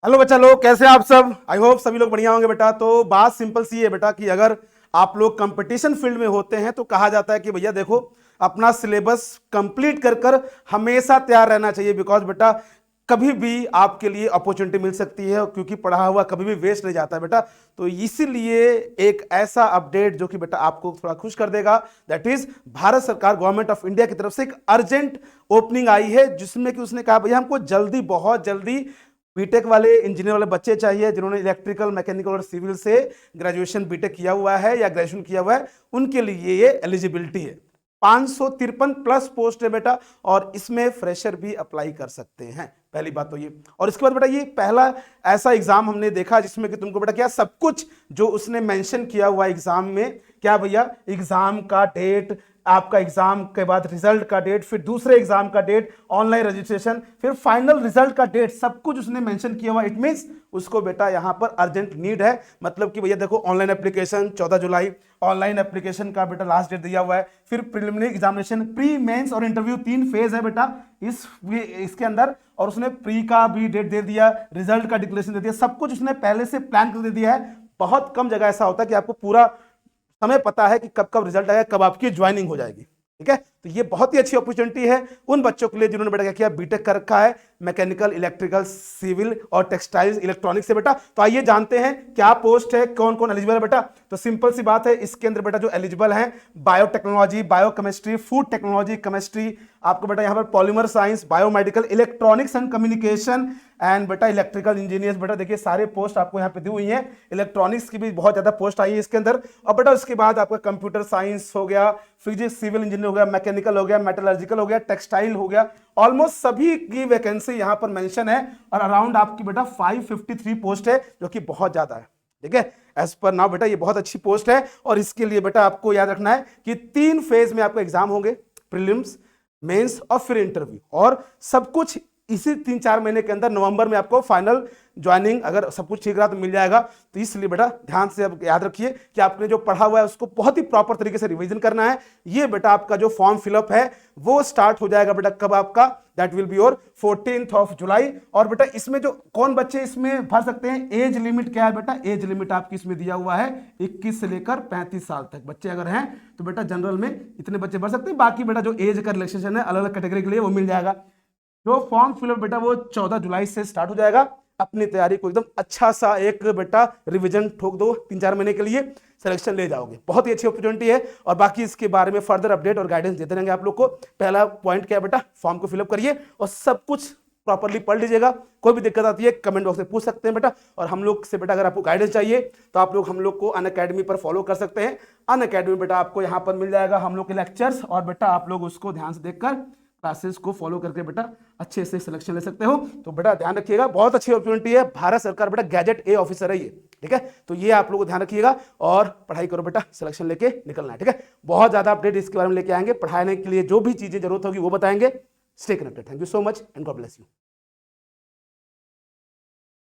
Hello बच्चा लोग, कैसे हैं आप सब। आई होप सभी लोग बढ़िया होंगे बेटा। तो बात सिंपल सी है बेटा कि अगर आप लोग कंपटीशन फील्ड में होते हैं तो कहा जाता है कि भैया देखो, अपना सिलेबस कंप्लीट कर कर हमेशा तैयार रहना चाहिए। बिकॉज बेटा कभी भी आपके लिए अपॉर्चुनिटी मिल सकती है, क्योंकि पढ़ा हुआ कभी भी वेस्ट नहीं जाता है बेटा। तो इसीलिए एक ऐसा अपडेट जो कि बेटा आपको थोड़ा खुश कर देगा, दैट इज भारत सरकार गवर्नमेंट ऑफ इंडिया की तरफ से एक अर्जेंट ओपनिंग आई है, जिसमें कि उसने कहा भैया हमको जल्दी, बहुत जल्दी बीटेक वाले, इंजीनियर वाले बच्चे चाहिए जिन्होंने इलेक्ट्रिकल, मैकेनिकल और सिविल से ग्रेजुएशन बीटेक किया हुआ है या ग्रेजुएशन किया हुआ है, उनके लिए ये एलिजिबिलिटी है। 553 प्लस पोस्ट है बेटा, और इसमें फ्रेशर भी अप्लाई कर सकते हैं। पहली बात तो ये। और इसके बाद बेटा ये पहला ऐसा एग्जाम हमने देखा जिसमें कि तुमको बेटा क्या सब कुछ जो उसने मेंशन किया हुआ एग्जाम में, क्या भैया, एग्जाम का डेट, आपका एग्जाम के बाद रिजल्ट का डेट, फिर दूसरे एग्जाम का डेट, ऑनलाइन रजिस्ट्रेशन, फिर फाइनल रिजल्ट का डेट, सब कुछ उसने मेंशन किया हुआ। इट मींस उसको बेटा यहां पर अर्जेंट नीड है। मतलब कि भैया देखो, ऑनलाइन एप्लीकेशन 14 जुलाई, ऑनलाइन एप्लीकेशन का बेटा लास्ट डेट दिया हुआ है। फिर प्रिलिमिनरी एग्जामिनेशन, प्री मेंस और इंटरव्यू, 3 फेज है बेटा इसके अंदर। और उसने प्री का भी डेट दे दिया, रिजल्ट का डिक्लेरेशन दे दिया, सब कुछ उसने पहले से प्लान कर दे दिया है। बहुत कम जगह ऐसा होता है कि आपको पूरा हमें पता है कि कब कब रिजल्ट आएगा, कब आपकी ज्वाइनिंग हो जाएगी। ठीक है, तो ये बहुत ही अच्छी अपॉर्चुनिटी है उन बच्चों के लिए जिन्होंने बेटा क्या किया, बीटेक कर रखा है मैकेनिकल, इलेक्ट्रिकल, सिविल और टेक्सटाइल्स, इलेक्ट्रॉनिक्स से बेटा। तो आइए जानते हैं क्या पोस्ट है, कौन कौन एलिजिबल है बेटा। तो सिंपल सी बात है, इसके अंदर बेटा जो एलिजिबल है, biotechnology, biochemistry, food technology, chemistry, आपको बेटा यहां पर polymer science, biomedical, electronics and communication and बेटा इलेक्ट्रिकल इंजीनियर्स। बेटा देखिए सारे पोस्ट आपको यहां पे दी हुई हैं। इलेक्ट्रॉनिक्स की भी बहुत ज्यादा पोस्ट आई है इसके अंदर। और बेटा उसके बाद आपका कंप्यूटर साइंस हो गया, फिजिक्स, सिविल इंजीनियर हो गया, मैकेनिकल हो गया, मेटलर्जिकल हो गया, टेक्सटाइल हो गया, ऑलमोस्ट सभी की वैकेंसी यहां पर मेंशन है। और अराउंड आपकी बेटा 553 पोस्ट है, जो कि बहुत ज्यादा है। ठीक है, एज पर नाउ बेटा ये बहुत अच्छी पोस्ट है। और इसके लिए बेटा आपको याद रखना है कि 3 फेज में आपको एग्जाम होंगे, प्रीलिम्स, मेंस और फिर इंटरव्यू। और सब कुछ इसी 3-4 महीने के अंदर नवंबर में आपको फाइनल ज्वाइनिंग, अगर सब कुछ ठीक रहा तो मिल जाएगा। तो इसलिए बेटा ध्यान से अब याद रखिए कि आपने जो पढ़ा हुआ है उसको बहुत ही प्रॉपर तरीके से रिवीजन करना है। ये बेटा आपका जो फॉर्म फिलअप है वो स्टार्ट हो जाएगा बेटा कब आपका, दैट विल बी योर 14 जुलाई। और बेटा इसमें जो कौन बच्चे इसमें भर सकते हैं, एज लिमिट क्या है बेटा, एज लिमिट आपकी इसमें दिया हुआ है 21 से लेकर 35 साल तक बच्चे अगर हैं तो बेटा जनरल में इतने बच्चे भर सकते हैं। बाकी बेटा जो एज का रिलैक्सेशन है अलग अलग कैटेगरी के लिए वो मिल जाएगा। जो फॉर्म फिलअप बेटा वो 14 जुलाई से स्टार्ट हो जाएगा। अपनी तैयारी को एकदम अच्छा सा एक बेटा रिवीजन ठोक दो, 3-4 महीने के लिए सिलेक्शन ले जाओगे। बहुत ही अच्छी अपॉर्चुनिटी है। और बाकी इसके बारे में फर्दर अपडेट और गाइडेंस देते रहेंगे आप लोग को। पहला पॉइंट क्या है बेटा, फॉर्म को फिलअप करिए और सब कुछ प्रॉपरली पढ़ लीजिएगा। कोई भी दिक्कत आती है कमेंट बॉक्स में पूछ सकते हैं बेटा। और हम लोग से बेटा अगर आपको गाइडेंस चाहिए तो आप लोग हम लोग को अनअकैडमी पर फॉलो कर सकते हैं। अनअकैडमी बेटा आपको यहाँ पर मिल जाएगा हम लोग के लेक्चर्स, और बेटा आप लोग उसको ध्यान से देखकर क्लासेस को फॉलो करके बेटा अच्छे से सिलेक्शन ले सकते हो। तो बेटा ध्यान रखिएगा, बहुत अच्छी अपॉर्चुनिटी है। भारत सरकार बेटा गैजेट ए ऑफिसर है ये। ठीक है, तो ये आप लोग ध्यान रखिएगा और पढ़ाई करो बेटा, सिलेक्शन लेके निकलना है। ठीक है, बहुत ज्यादा अपडेट इसके बारे में लेके आएंगे। पढ़ाने के लिए जो भी चीजें जरूरत होगी वो बताएंगे। Stay connected. Thank you so much and God bless you.